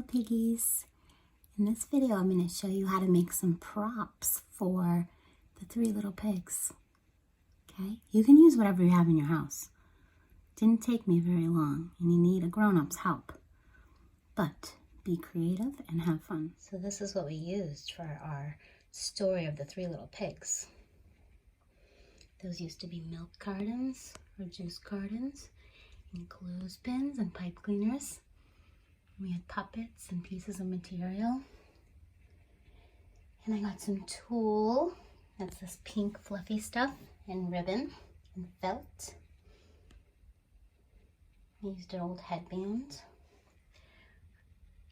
piggies. In this video, I'm going to show you how to make some props for the 3 little pigs. Okay? You can use whatever you have in your house. Didn't take me very long, and you need a grown-up's help. But be creative and have fun. So this is what we used for our story of the 3 little pigs. Those used to be milk cartons or juice cartons, and clothespins and pipe cleaners. We had puppets and pieces of material. And I got some tulle. That's this pink fluffy stuff, and ribbon and felt. I used an old headband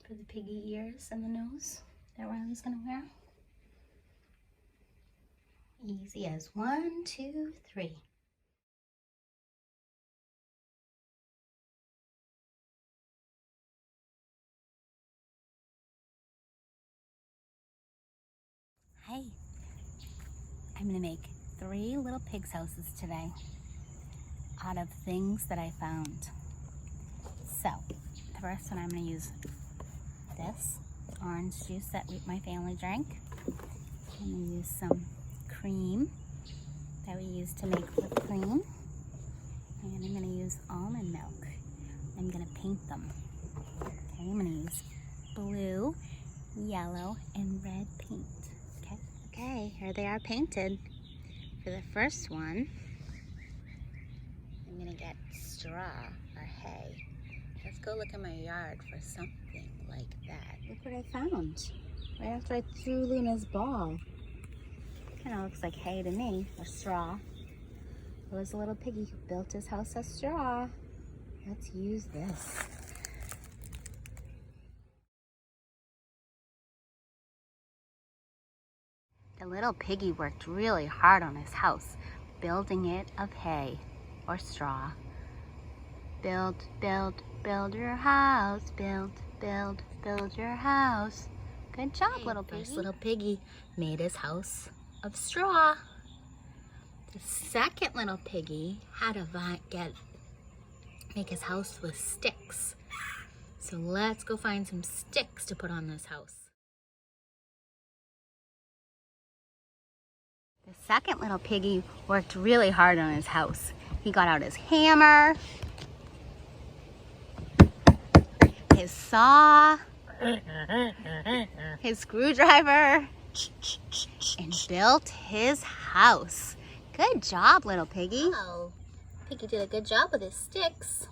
for the piggy ears and the nose that Riley's gonna wear. Easy as 1, 2, 3. Hi, I'm gonna make 3 little pigs' houses today out of things that I found. So, the first one I'm gonna use this orange juice that my family drank. I'm gonna use some cream that we used to make whipped cream. And I'm gonna use almond milk. I'm gonna paint them. Okay, I'm gonna use blue, yellow, and red paint. Okay, here they are painted. For the first one, I'm gonna get straw or hay. Let's go look in my yard for something like that. Look what I found. Right after I threw Luna's ball. Kind of looks like hay to me, or straw. There was a little piggy who built his house of straw. Let's use this. The little piggy worked really hard on his house, building it of hay or straw. Build, build, build your house. Build, build, build your house. Good job, little piggy. First little piggy made his house of straw. The second little piggy had to make his house with sticks. So let's go find some sticks to put on this house. The second little piggy worked really hard on his house. He got out his hammer, his saw, his screwdriver, and built his house. Good job, little piggy. Oh, Piggy did a good job with his sticks.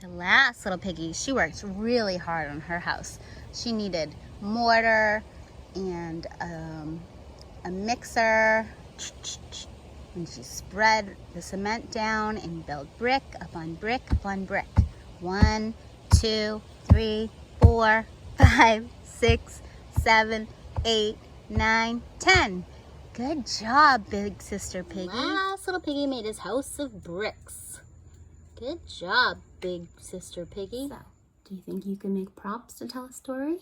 The last little piggy, she worked really hard on her house. She needed mortar and a mixer. And she spread the cement down and built brick upon brick upon brick. 1, 2, 3, 4, 5, 6, 7, 8, 9, 10. Good job, big sister piggy. Last little piggy made his house of bricks. Good job, big sister piggy. So, do you think you can make props to tell a story?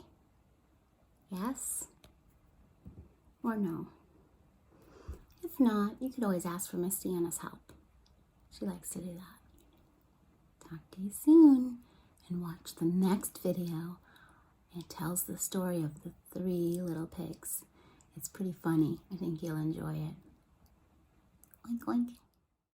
Yes? Or no? If not, you could always ask for Miss Deanna's help. She likes to do that. Talk to you soon, and watch the next video. It tells the story of the 3 little pigs. It's pretty funny. I think you'll enjoy it. Oink, oink.